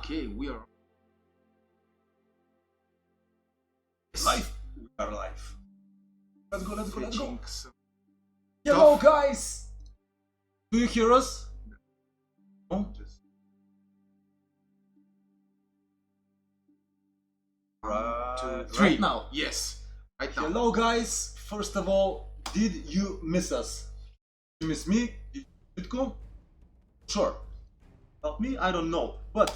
Okay, we are live. We are live. Let's go, let's go, let's go. Hello, guys! Do you hear us? No? Right now. Yes, right now. Hello, guys. First of all, did you miss us? You miss me? Did it go? Sure. Not me? I don't know. But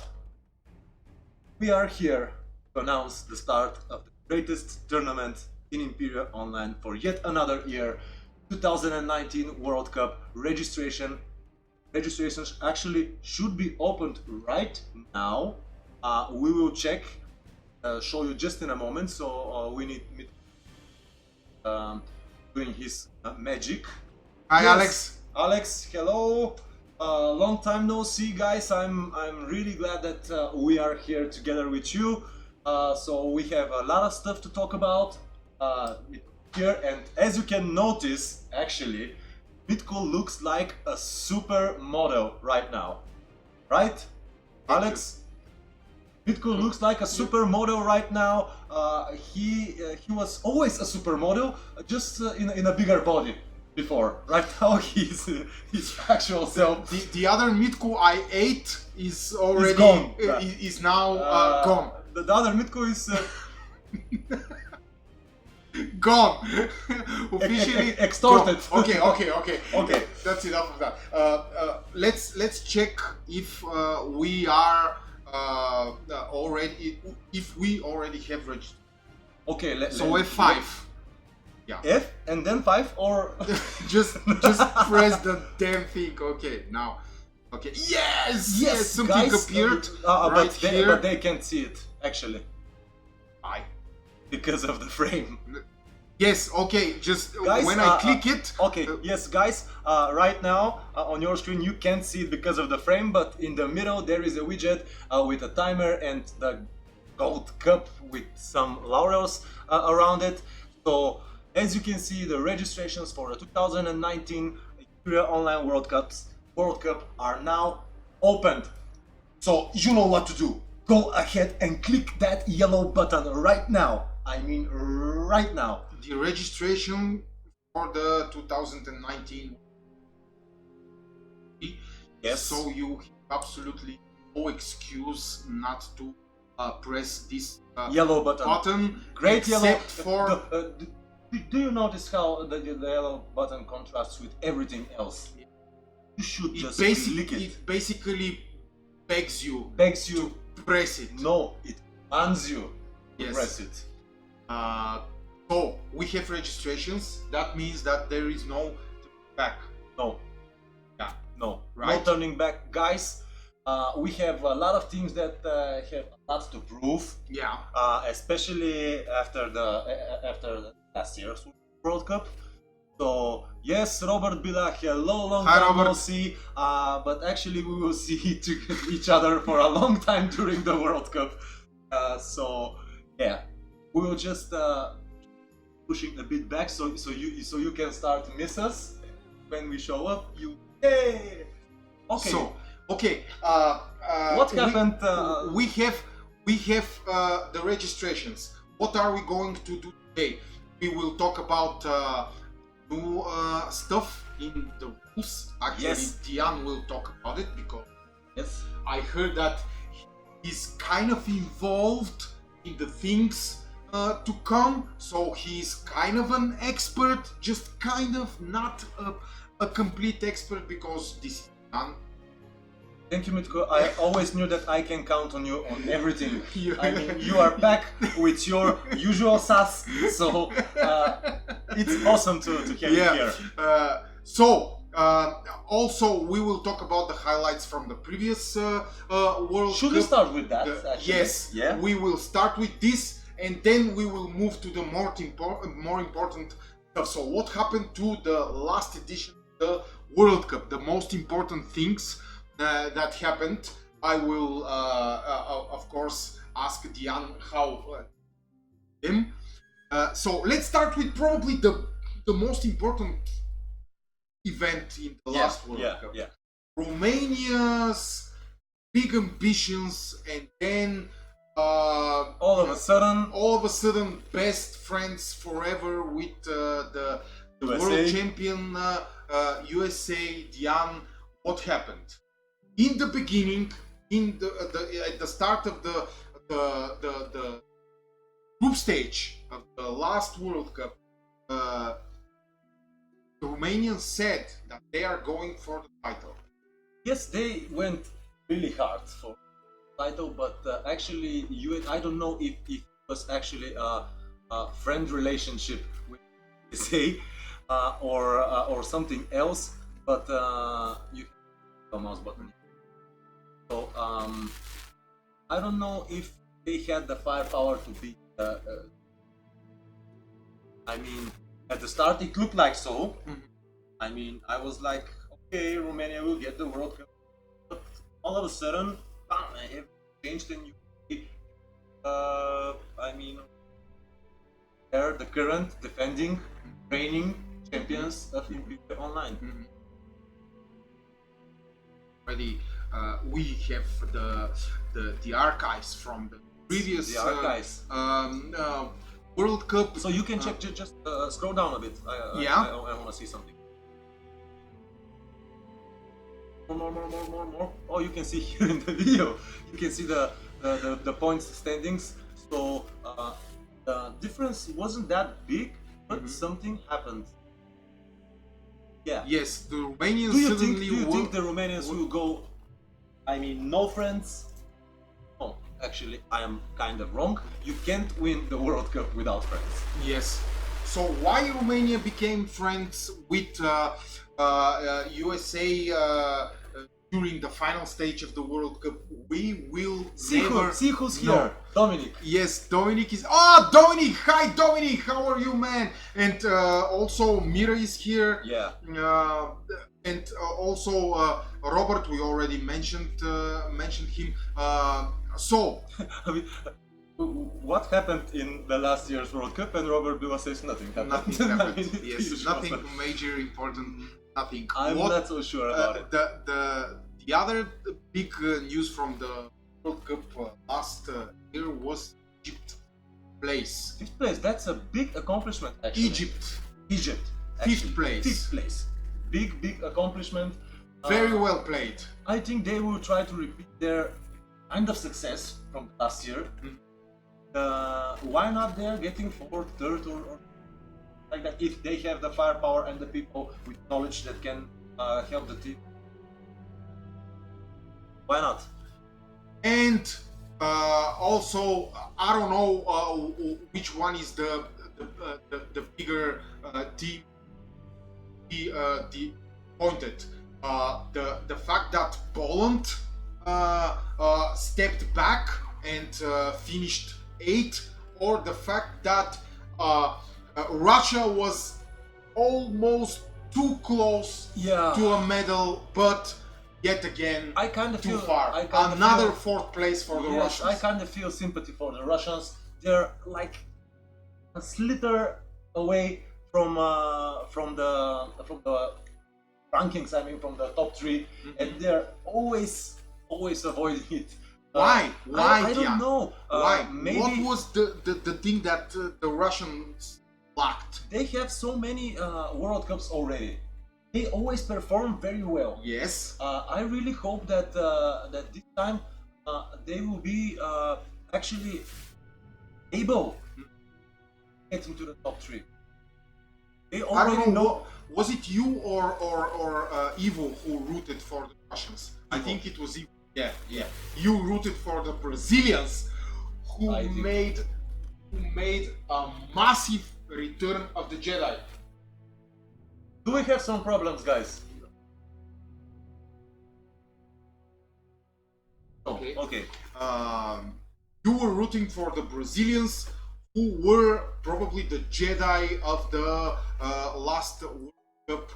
we are here to announce the start of the greatest tournament in Imperia Online for yet another year. 2019 World Cup registrations actually should be opened right now. We will check, show you just in a moment. So we need doing his magic. Hi, Yes, Alex. Alex, hello. Long time no see, guys. I'm really glad that we are here together with you. So we have a lot of stuff to talk about here, and as you can notice, actually, Mitko looks like a supermodel right now, right, Alex? Mitko looks like a supermodel right now. He was always a supermodel, just in a bigger body before. Right now, he's his actual self. The other Mitko I ate is already gone. Is now gone. The other Mitko is Gone. Officially extorted. Gone. Okay. Okay. That's enough of that. Let's check if we are already we already have registered. Okay. So F5. Yeah. F and then 5 or just press the damn thing. Okay, now. Okay. Yes. Something guys, appeared right here. but they can't see it actually. Why? Because of the frame. Yes. Okay. Just Guys, when I click it. Okay. Yes, guys. Right now on your screen you can't see it because of the frame, but in the middle there is a widget with a timer and the gold cup with some laurels around it. So as you can see, the registrations for the 2019 Imperia Online World Cup are now opened. So you know what to do. Go ahead and click that yellow button right now. I mean right now. The registration for the 2019. Yes. So you have absolutely no excuse not to press this Yellow button. Great yellow. Except for do you notice how the yellow button contrasts with everything else? You should just click it. It basically begs you to press it. No, it commands you to Yes. press it. So we have registrations. That means that there is no back. No. Yeah. No. Right. No turning back, guys. We have a lot of teams that have a lot to prove. Yeah. Especially after the last year's World Cup. So yes, Robert Bila, hello, long Hi, time no Robert. see. But actually we will see each other for a long time during the World Cup. So yeah, we will just pushing a bit back so you can start to miss us when we show up. Yay! Okay. So okay. What happened? We have the registrations. What are we going to do today? We will talk about new stuff in the rules. Actually, Yes. Diane will talk about it because Yes. I heard that he's kind of involved in the things to come. So he's kind of an expert, just kind of, not a complete expert, because this is done. Thank you, Mitko. I always knew that I can count on you on everything. You- I mean, you are back with your usual sass, so it's awesome to have you here. Also, we will talk about the highlights from the previous World Should Cup. we start with that? Actually? Yes, Yeah. we will start with this, and then we will move to the more important stuff. So, what happened to the last edition of the World Cup? The most important things that happened. I will, of course, ask Diane how him. So let's start with probably the most important event in the last World Cup. Yeah. Romania's big ambitions, and then all of a sudden, best friends forever with the USA. world champion USA Diane. What happened in the beginning? At the start of the group stage of the last World Cup, the Romanians said that they are going for the title. Yes, they went really hard for the title, but actually, I don't know if it was actually a friend relationship with USA or something else, but you the mouse button. So I don't know if they had the firepower to beat. I mean, at the start it looked like so. I mean, I was like, okay, Romania will get the World Cup. But all of a sudden, bam, I have changed and I mean, they're the current defending, reigning champions of Imperia Online. Already, we have the archives from the previous World Cup. So you can check, just scroll down a bit. I want to see something. More. Oh, you can see here in the video. You can see the points standings. So the difference wasn't that big, but something happened. Yeah. Yes, the Romanians Do you suddenly think the Romanians will go? I mean, no friends. No, actually, I am kind of wrong. You can't win the World Cup without friends. Yes. So why Romania became friends with USA during the final stage of the World Cup? We will never. See who's here. No. Dominic. Yes, Dominic is. Oh, Dominic! Hi, Dominic. How are you, man? And also Mira is here. Yeah. And also Robert. We already mentioned him. So. What happened in the last year's World Cup? And Robert Bila says nothing happened. Nothing happened. Yes, nothing major, important, nothing. I'm not so sure about it. The other big news from the World Cup last year was Egypt place. Fifth place. That's a big accomplishment, actually. Egypt. Actually. Fifth place. Big accomplishment. Very well played. I think they will try to repeat their kind of success from last year. Why not they're getting fourth, third, or like that, if they have the firepower and the people with knowledge that can help the team? Why not? And also, I don't know which one is the bigger team. The pointed the fact that Poland stepped back and finished 8th, or the fact that Russia was almost too close to a medal, but yet again I kind of too feel, far. Another fourth place for the Russians. I kind of feel sympathy for the Russians. They're like a slither away from the rankings. I mean, from the top 3, and they're always avoiding it. Why? I don't know. Why? Maybe what was the thing that the Russians lacked? They have so many World Cups already. They always perform very well. Yes. I really hope that that this time they will be actually able to get into the top 3. They already I don't know. Was it you or Ivo who rooted for the Russians? Ivo. I think it was Ivo. Yeah. You rooted for the Brazilians, who made a massive return of the Jedi. Do we have some problems, guys? Okay. Okay. You were rooting for the Brazilians, who were probably the Jedi of the last World Cup,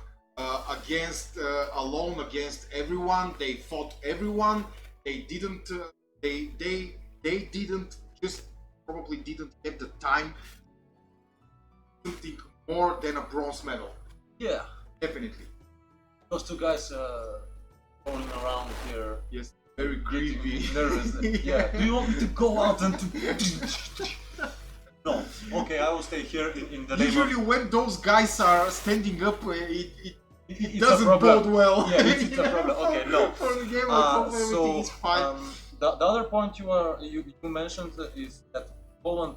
alone against everyone. They fought everyone. They didn't. They didn't probably didn't get the time. Something more than a bronze medal. Yeah. Definitely. Those two guys rolling around here. Yes. very creepy. nervous. Yeah. Do you want me to go out and to? No. Okay, I will stay here in the name Usually of... when those guys are standing up, it It's doesn't a problem. bode well. Yeah, it's a problem. Okay, no. For the game, I hope everything is fine. The other point you mentioned is that Poland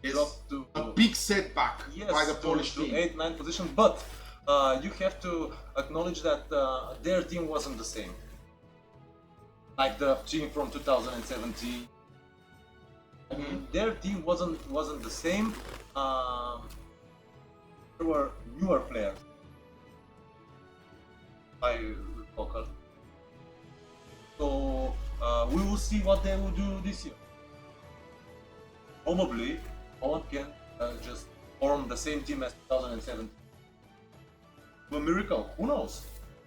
Yes, dropped to a big setback by the Polish to team. 8-9 position, but you have to acknowledge that their team wasn't the same. Like the team from 2017. I mean, their team wasn't the same. There were newer players. I recall. So we will see what they will do this year. Probably Poland can just form the same team as 2017. A miracle, who knows?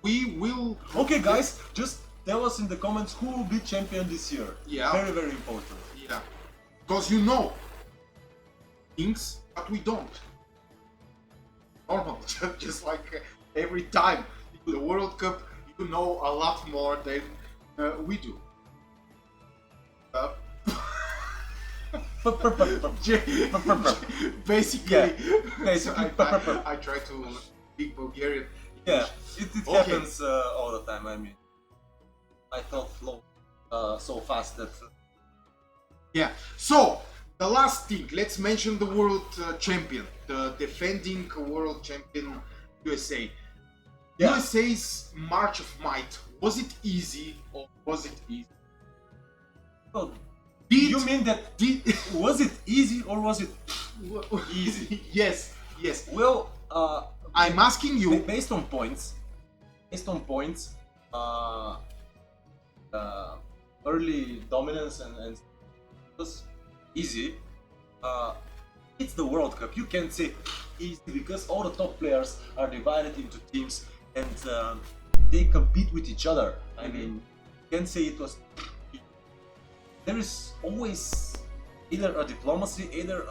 We will. Okay, guys, just tell us in the comments who will be champion this year. Yeah. Very, very important. Yeah, because you know things, but we don't. Normal, just like every time in the World Cup, you know a lot more than we do. Basically, Basically. I try to speak Bulgarian. Yeah, it Okay. happens all the time. I mean, I thought flow so fast that Yeah. So the last thing, let's mention the world champion, the defending world champion USA. Yeah. USA's March of Might. Was it easy or was it easy? Oh, Did you mean that did was it easy or was it easy? Yes, yes. Well, I'm asking you. based on points, early dominance and was easy. It's the World Cup. You can't say easy because all the top players are divided into teams and they compete with each other. I mean, you can't say it was. There is always either a diplomacy, either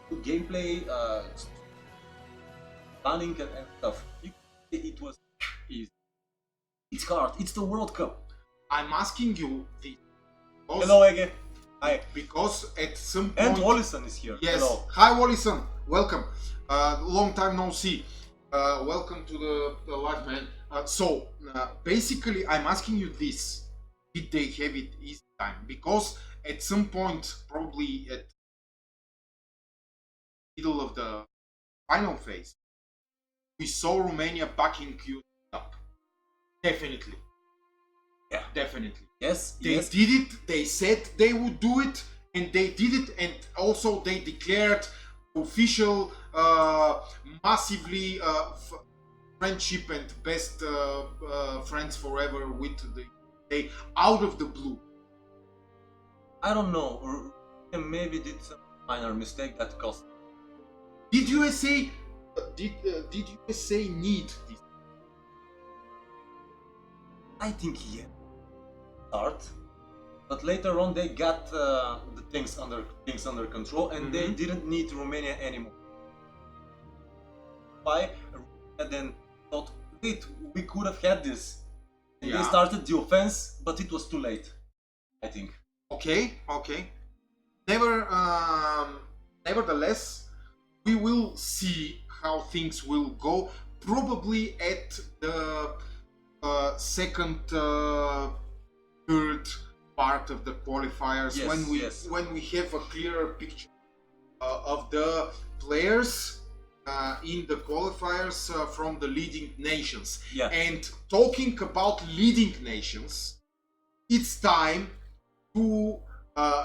good gameplay, planning and stuff. It was easy. It's hard. It's the World Cup. I'm asking you this. Hello, Ege. Hi. Because at some point. And Wallison is here. Yes. Hello. Hi, Wallison. Welcome. Long time no see. Welcome to the live, man. Basically, I'm asking you this: did they have it easy time? Because at some point, probably at middle of the final phase, we saw Romania backing you up. Definitely. Yeah. Definitely. Yes. They yes. did it, they said they would do it, and they did it, and also they declared official, massively friendship and best friends forever with the day out of the blue. I don't know. Maybe did some minor mistake that cost. Did USA need this? I think yeah. Start, but later on they got the things under control and they didn't need Romania anymore. Why? Then thought, wait, we could have had this. And they started the offense, but it was too late. I think. Okay. Nevertheless, we will see how things will go. Probably at the second, third part of the qualifiers, Yes, when we have a clearer picture of the players in the qualifiers from the leading nations. Yeah. And talking about leading nations, it's time to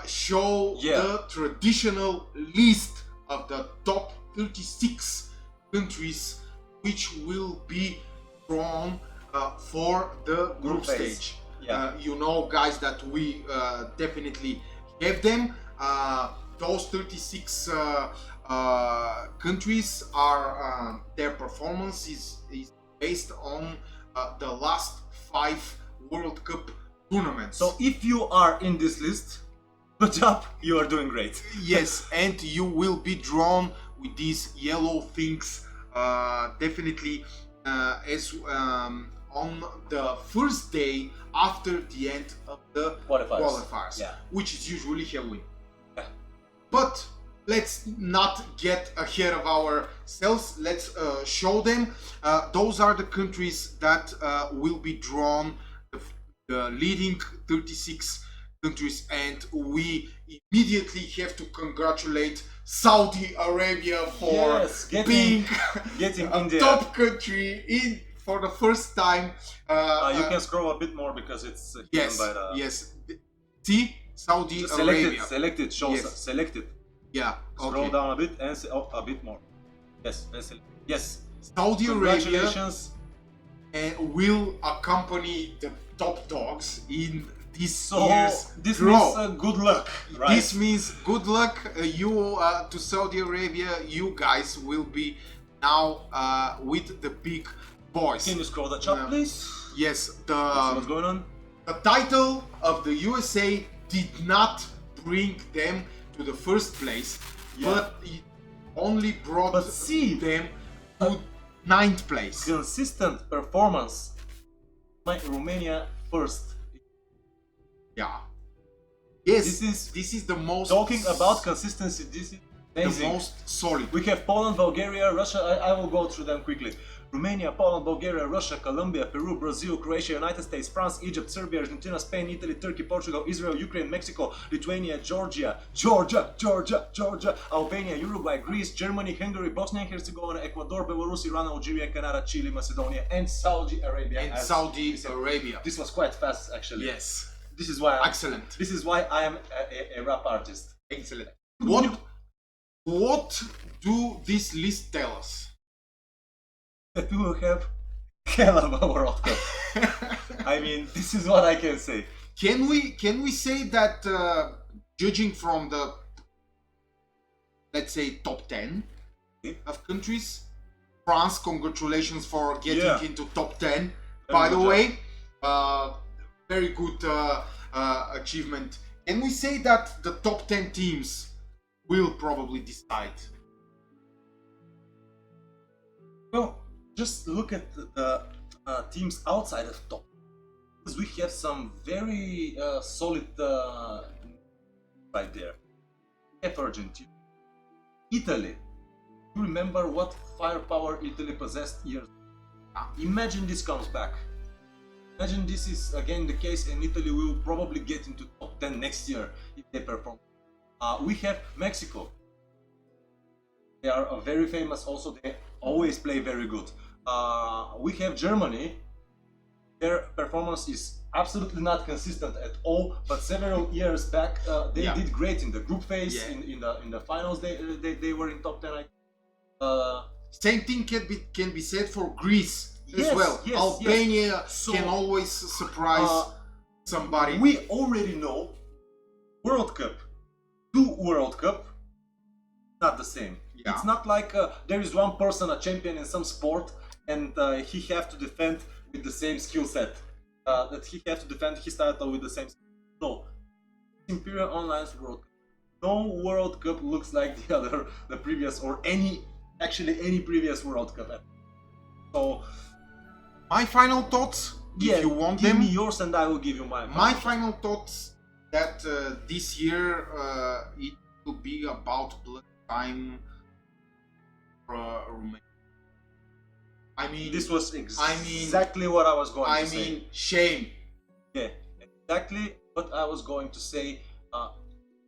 show the traditional list of the top 36 countries which will be drawn for the group stage. Yeah. You know, guys, that we definitely have them. Those 36 countries are their performance is based on the last 5 World Cup tournaments. So if you are in this list, good job, you are doing great. Yes, and you will be drawn with these yellow things. Definitely, as on the first day after the end of the qualifiers, which is usually Halloween. But let's not get ahead of ourselves. Let's show them. Those are the countries that will be drawn, the leading 36 countries, and we immediately have to congratulate Saudi Arabia for being a top country for the first time. You can scroll a bit more because it's yes, by the... yes. See, Saudi Arabia. Selected, shows selected. Yeah. Scroll down a bit and a bit more. Yes, yes. Saudi Arabia Congratulations. Will accompany the top dogs in this So year's this draw. means good luck, right? This means good luck. You to Saudi Arabia. You guys will be now with the big boys. Can you scroll the chart, please? Yes. What's going on? The title of the USA did not bring them to the first place, but it only brought them to 9th place. Consistent performance. Romania first. Yeah. Yes. This is the most. Talking about consistency. This is amazing. The most solid. We have Poland, Bulgaria, Russia. I will go through them quickly. Romania, Poland, Bulgaria, Russia, Colombia, Peru, Brazil, Croatia, United States, France, Egypt, Serbia, Argentina, Spain, Italy, Turkey, Portugal, Israel, Ukraine, Mexico, Lithuania, Georgia, Albania, Uruguay, Greece, Germany, Hungary, Bosnia and Herzegovina, Ecuador, Belarus, Iran, Algeria, Canada, Chile, Macedonia, and Saudi Arabia. This was quite fast, actually. Yes. This is why. Excellent. This is why I am a rap artist. Excellent. What do this list tell us? That we will have hell of a World Cup. I mean, this is what I can say. Can we say that judging from the, let's say, top 10 of countries, France, congratulations for getting into top 10. By the way, very good achievement. Can we say that the top 10 teams will probably decide? Well, just look at the teams outside of top, because we have some very solid right there. We have Argentina, Italy. You remember what firepower Italy possessed years ago? Imagine this comes back. Imagine this is again the case, and Italy will probably get into top 10 next year if they perform. We have Mexico. They are very famous. Also, they always play very good. We have Germany. Their performance is absolutely not consistent at all, but several years back they did great in the group phase. In the finals they were in top 10. Same thing can be said for Greece as well. Albania can always surprise somebody. We already know World Cup to World Cup, not the same. It's not like there is one person a champion in some sport and he have to defend with the same skill set. That he have to defend his title with the same skill. No. Imperia Online's World Cup. No World Cup looks like the previous, or any previous World Cup. So my final thoughts, if you want them. Give me yours and I will give you mine. My final thoughts that this year it will be about blood time. Romania. I mean, this was exactly what I was going to say. I mean, shame. Yeah, exactly what I was going to say.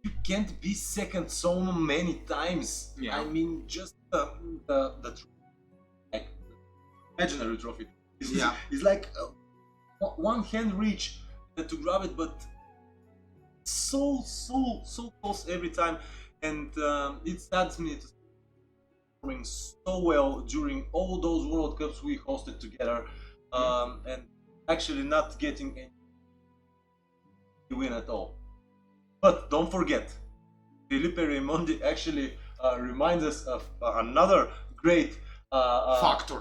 You can't be second so many times. I mean, just the like imaginary trophy. It's like one hand reach to grab it, but so close every time, and it saddens me to performing so well during all those World Cups we hosted together, and actually not getting any win at all. But don't forget, Felipe Raimondi actually reminds us of another great factor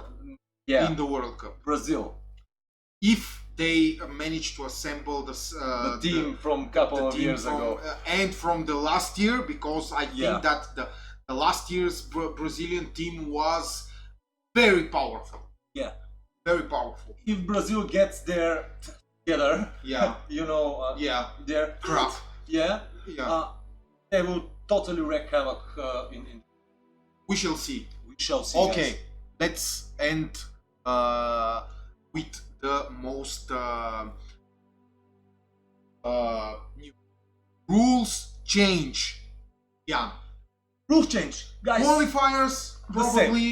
in the World Cup. Brazil. If they managed to assemble the team from a couple of years ago, and from the last year, because I think that the last year's Brazilian team was very powerful. very powerful. If Brazil gets their together, Yeah. you know, Yeah. their Crap. yeah, Yeah. they will totally wreak havoc in. We shall see. We shall see. Okay, guys. let's end with the most new rules change. Yeah. Rules change, guys. Qualifiers probably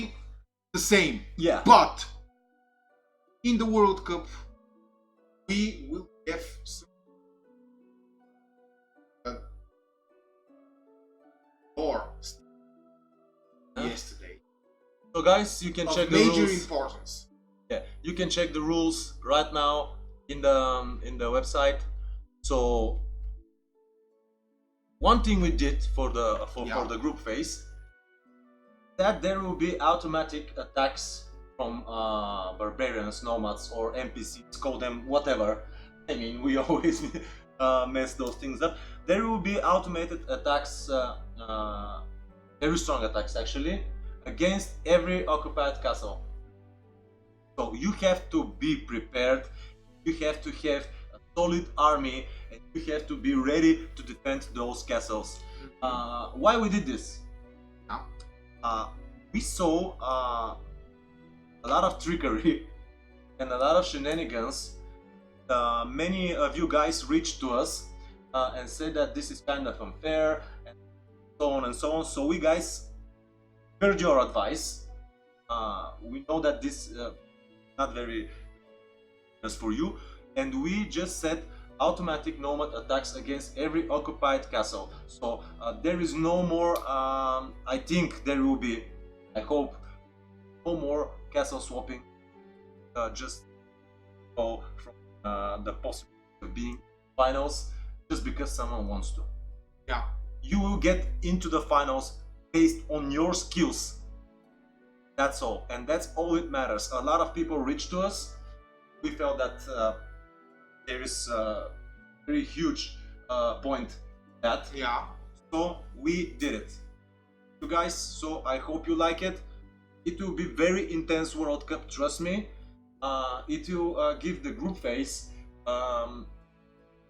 the same. Yeah. But in the World Cup, we will have some more yesterday. So guys, you can Of check the major rules. importance. Yeah, you can check the rules right now in the website. So one thing we did for the group phase, that there will be automatic attacks from barbarians, nomads, or NPCs, call them whatever. I mean, we always mess those things up. There will be automated attacks, very strong attacks actually, against every occupied castle. So you have to be prepared, you have to have a solid army, and you have to be ready to defend those castles. Why we did this? We saw a lot of trickery and a lot of shenanigans. Many of you guys reached to us and said that this is kind of unfair and so on and so on. So we guys heard your advice. We know that this not very nice for you, and we just set automatic nomad attacks against every occupied castle. So there is no more, I think there will be, I hope, no more castle swapping, just go from the possibility of being finals just because someone wants to. Yeah. You will get into the finals based on your skills. That's all, and that's all it matters. A lot of people reached to us. We felt that there is a very huge point that. Yeah. So we did it. You guys, so I hope you like it. It will be very intense World Cup, trust me. It will give the group phase a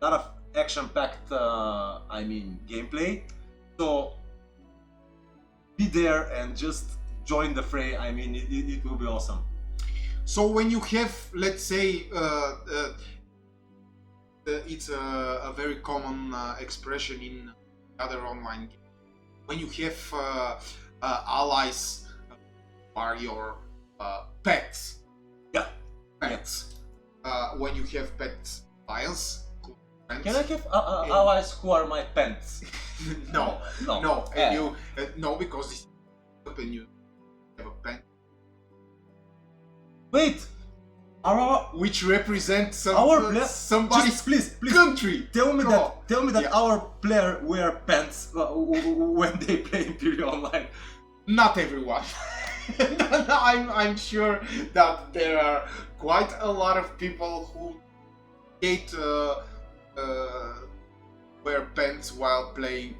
lot of action-packed, I mean, gameplay. So be there and just join the fray. I mean, it will be awesome. So when you have, let's say, it's a very common expression in other online games. When you have allies are your pets. Yeah. Pets. When you have pets alliance. Friends. Can I have allies who are my pets? No, No. no, Yeah. and you no, because this when you have a pen Wait, which represents some, our player. somebody's Just please, country. tell me Come that. on. Tell me that Yeah. our player wear pants when they play Imperia Online. Not everyone. I'm sure that there are quite a lot of people who hate wear pants while playing.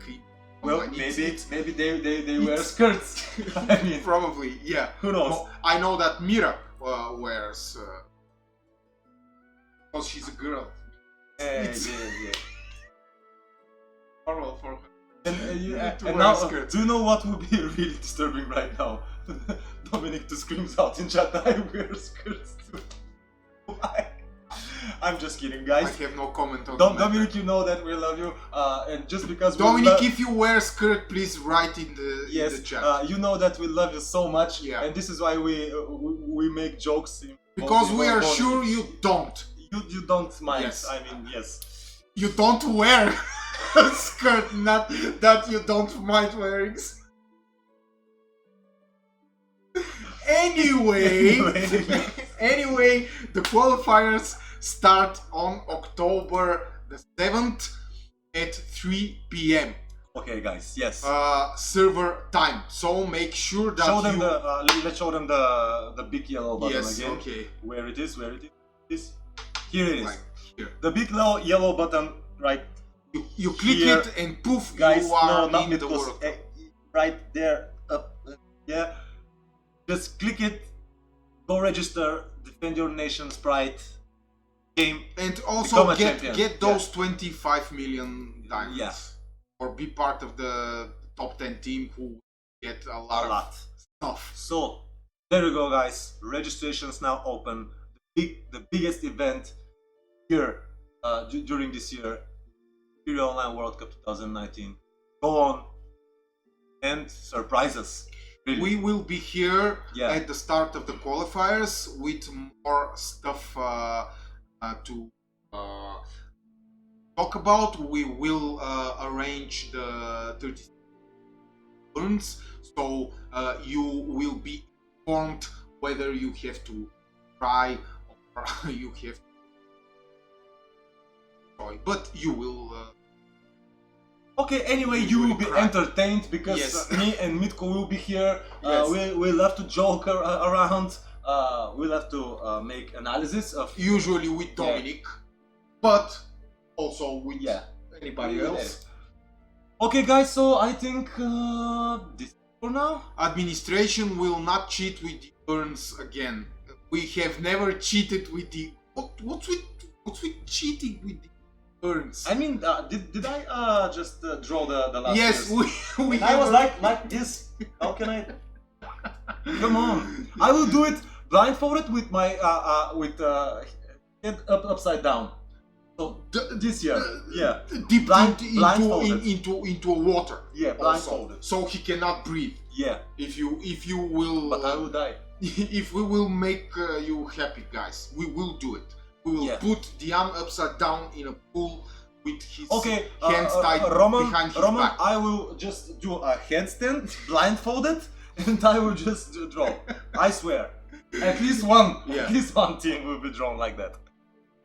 Well, online. maybe they wear skirts. I mean, Probably, yeah. who knows? Well, I know that Mira wears because she's a girl. Yeah. Normal for her. And To and wear now, skirts. do you know what would be really disturbing right now? Dominic just screams out in chat, I wear skirts too. Why? I'm just kidding, I guys. have no comment on that. Dominic, you know that we love you, and just because Dominic, if you wear skirt, please write in the chat. you know that we love you so much, Yeah. and this is why we make jokes. Because we are involving- sure you don't. you don't mind. Yes. I mean, yes. You don't wear a skirt, not that you don't mind wearing. Anyway, the qualifiers start on October the 7th at 3 p.m. Okay, guys. Yes. Server time. So make sure that Show them you... let's show them the big yellow button Yes, again. okay. Where it is? Where it is? Here it is. Like here. The big yellow button, right? You click Here. it and poof, Guys, you are no, not in with the those, World Cup. right there, up, yeah. Just click it, go register. defend your nation's pride. Game And become also a champion. get those 25 million diamonds. Yeah. Or be part of the top 10 team who get a lot a lot. of stuff. So there you go, guys. Registrations now open. The biggest event here during this year, Imperia Online World Cup 2019. Go on and surprise us. Really. We will be here Yeah. at the start of the qualifiers with more stuff to talk about. We will arrange the 30 turns, so you will be informed whether you have to try or you have to try, but you will. Okay, anyway, you will be entertained because Yes. me and Mitko will be here. Yes. We love to joke around. We love to make analysis of. Usually with Dominic, but also with Yeah. anybody else. Okay, guys. So I think this is for now. Administration will not cheat with the urns again. We have never cheated with the. What's with cheating with the urns? I mean, did I just draw the last? Yes, years? we I was have. like this. How can I? Come on! I will do it blindfolded with my head upside down. So this year, yeah, Deep blindfolded. into water. Yeah, also. blindfolded. So he cannot breathe. Yeah. If you will. But I will die. If we will make you happy, guys, we will do it. We will put Diane upside down in a pool with his hands tied behind his Roman, back. I will just do a headstand, blindfolded, and I will just draw. I swear. At least one team will be drawn like that.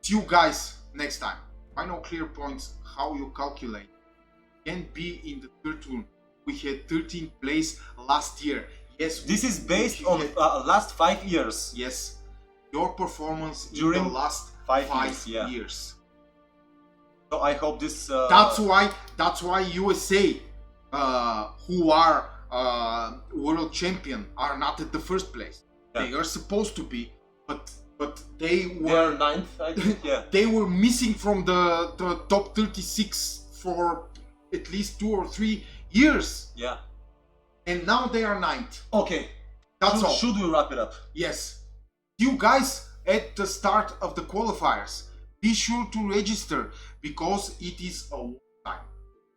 See you guys next time. Final clear points how you calculate. Can be in the third turn. We had 13th place last year. Yes. This is based on last 5 years. Yes. Your performance During in the last 5 years. years. So I hope this. That's why USA, who are world champion, are not at the first place. Yeah. They are supposed to be, but they They are were 9th, I think. Yeah. they were missing from the top 36 for at least 2 or 3 years, Yeah. and now they are 9th. Okay. That's all. Should we wrap it up? Yes. You guys at the start of the qualifiers, be sure to register because it is a war time.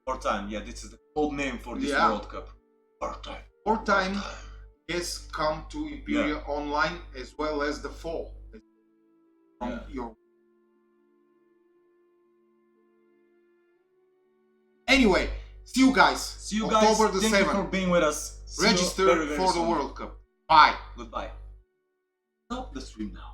Wartime. Yeah, this is the code name for this Yeah. World Cup. Wartime. Wartime has come to Imperia Online as well as the fall from your. Anyway, see you guys. See you October guys. the Thank 7th. you for being with us. See you Register very, very for the soon. World Cup. Bye. Goodbye. Stop the stream now.